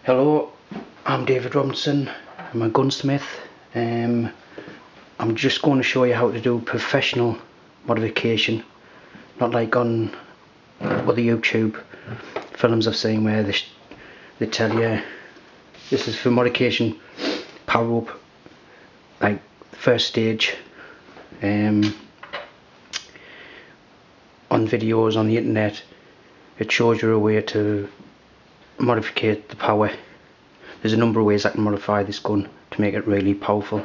Hello, I'm David Robinson. I'm a gunsmith. I'm just going to show you how to do professional modification, not like on other YouTube films I've seen where they tell you this is for modification, power up, like first stage. On videos on the internet it shows you a way to modify the power. There's a number of ways I can modify this gun to make it really powerful,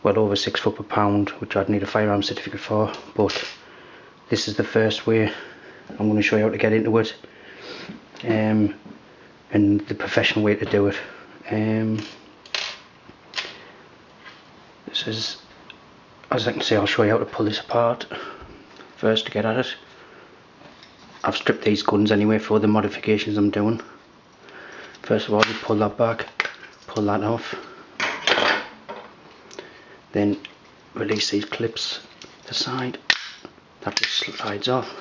well over 6 foot per pound, which I'd need a firearm certificate for, but this is the first way. I'm going to show you how to get into it, and the professional way to do it. This is, as I can see, I'll show you how to pull this apart first to get at it. I've stripped these guns anyway for the modifications I'm doing. First of all, you pull that back, pull that off, then release these clips to the side. That just slides off.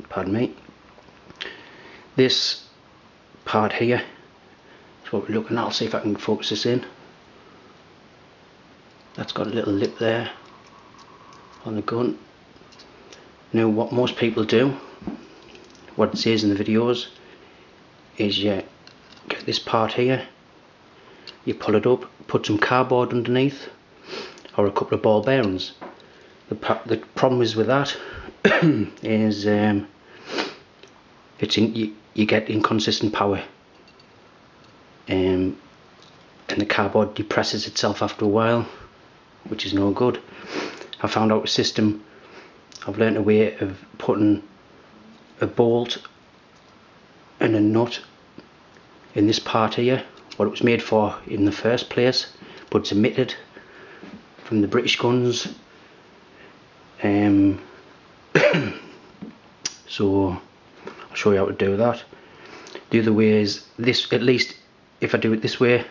Pardon me. This part here is what we're looking at. I'll see if I can focus this in. That's got a little lip there on the gun. Now what most people do, what it says in the videos, is you get this part here, you pull it up, put some cardboard underneath or a couple of ball bearings. The problem is with that is you get inconsistent power, and the cardboard depresses itself after a while, which is no good. I found out a system. I've learned a way of putting a bolt and a nut in this part here, what it was made for in the first place, but it's omitted from the British guns. So I'll show you how to do that. The other way is this, at least if I do it this way,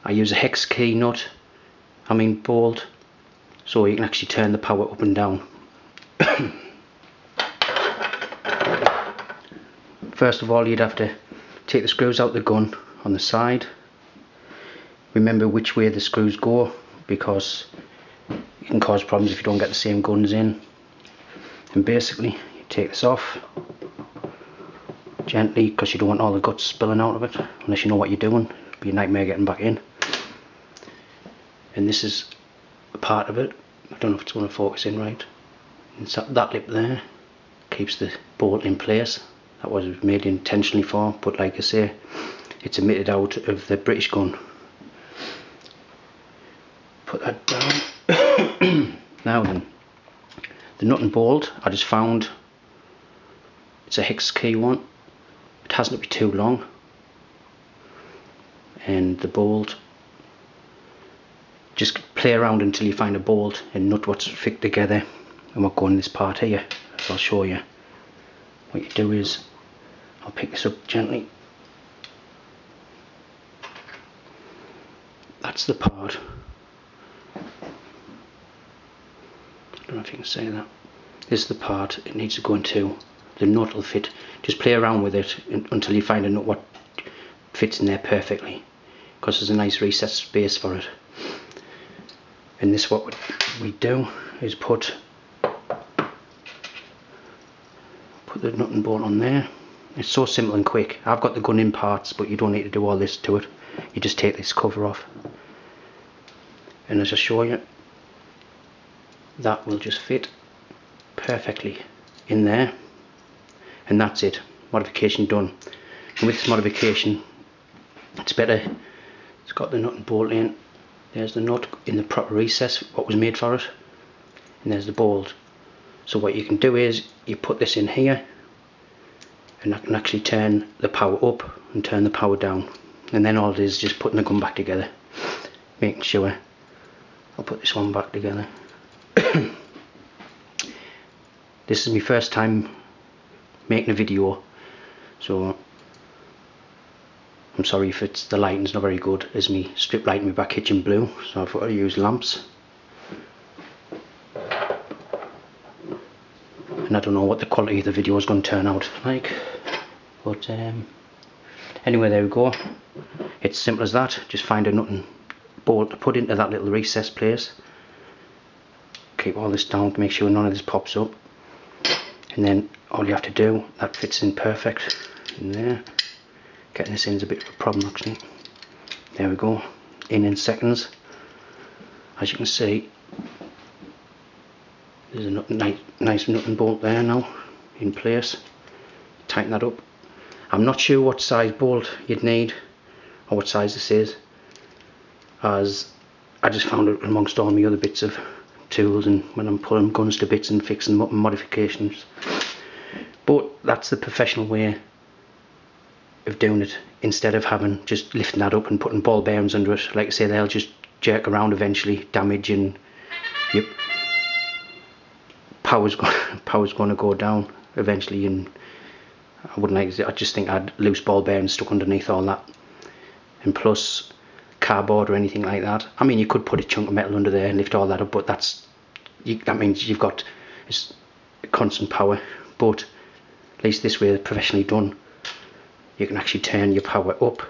I use a hex key bolt, so you can actually turn the power up and down. First of all, you'd have to take the screws out the gun on the side. Remember which way the screws go, because you can cause problems if you don't get the same guns in. And basically you take this off gently, because you don't want all the guts spilling out of it unless you know what you're doing. It'd be a nightmare getting back in. And this is a part of it. I don't know if it's going to focus in right. And so that lip there keeps the bolt in place. That was made intentionally for, but like I say, it's omitted out of the British gun. Put that down. Now then, the nut and bolt I just found, it's a hex key one. It hasn't to be too long. And the bolt, just play around until you find a bolt and nut what's fit together, and we'll go in this part here. I'll show you. What you do is, I'll pick this up gently. That's the part. I don't know if you can see that. This is the part it needs to go into. The nut will fit. Just play around with it until you find a nut what fits in there perfectly, because there's a nice recessed space for it. And this, what we do is put the nut and bolt on there. It's so simple and quick. I've got the gun in parts, but you don't need to do all this to it. You just take this cover off, and as I show you, that will just fit perfectly in there, and that's it. Modification done. And with this modification, it's better. It's got the nut and bolt in. There's the nut in the proper recess, what was made for it, and there's the bolt. So what you can do is you put this in here, and I can actually turn the power up and turn the power down, and then all it is just putting the gun back together, making sure. I'll put this one back together. This is my first time making a video, so I'm sorry if the lighting's not very good, as me strip light in my back kitchen blue, so I thought I'd use lamps. and I don't know what the quality of the video is going to turn out like, but anyway, there we go. It's simple as that. Just find a nut and bolt to put into that little recess place. Keep all this down to make sure none of this pops up, and then all you have to do, that fits in perfect in there. Getting this in is a bit of a problem actually. There we go, in seconds. As you can see, there's a nice nut and bolt there now in place. Tighten that up. I'm not sure what size bolt you'd need or what size this is, as I just found it amongst all my other bits of tools and when I'm pulling guns to bits and fixing them up and modifications. But that's the professional way of doing it, instead of having just lifting that up and putting ball bearings under it. Like I say, they'll just jerk around eventually, damage, and yep, power's going to go down eventually, and I wouldn't like it. I just think I'd loose ball bearings stuck underneath all that, and plus cardboard or anything like that. I mean, you could put a chunk of metal under there and lift all that up, but that means you've got constant power. But at least this way, professionally done, you can actually turn your power up,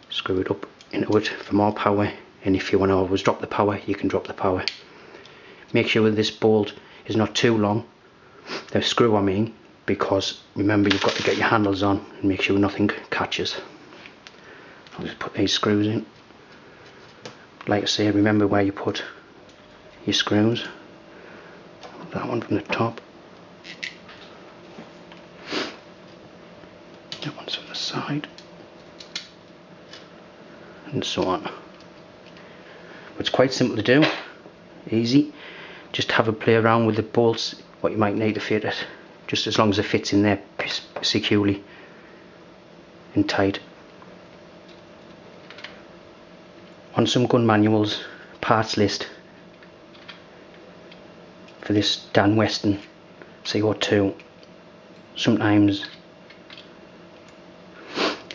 screw it up into it for more power, and if you want to always drop the power, you can drop the power. Make sure this bolt is not too long, the screw I mean, because remember you've got to get your handles on and make sure nothing catches. I'll just put these screws in. Like I say, remember where you put your screws. That one from the top, that one's from the side, and so on. But it's quite simple to do, easy. Just have a play around with the bolts, what you might need to fit it, just as long as it fits in there securely and tight. On some gun manuals, parts list for this wesson co2, sometimes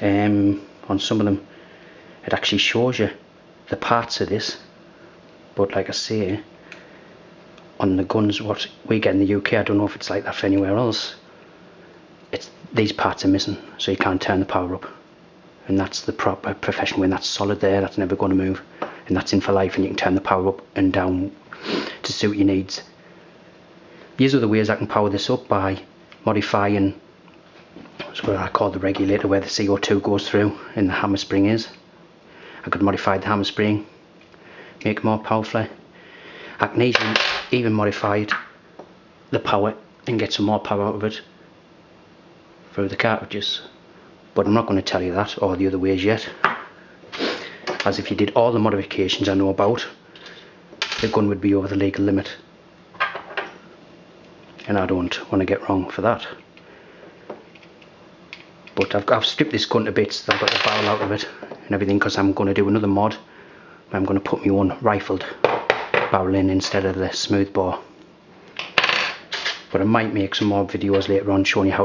on some of them it actually shows you the parts of this, but like I say, on the guns what we get in the UK, I don't know if it's like that for anywhere else, these parts are missing, so you can't turn the power up. And that's the proper professional way, and that's solid there, that's never going to move, and that's in for life, and you can turn the power up and down to suit your needs. These are the ways I can power this up, by modifying, that's what I call the regulator, where the CO2 goes through and the hammer spring is. I could modify the hammer spring, make it more powerful. I can even modify the power and get some more power out of it through the cartridges. But I'm not going to tell you that or the other ways yet, as if you did all the modifications I know about, the gun would be over the legal limit, and I don't want to get wrong for that. But I've stripped this gun to bits. I've got the barrel out of it and everything, because I'm going to do another mod where I'm going to put my own rifled barrel in instead of the smooth bore. But I might make some more videos later on showing you how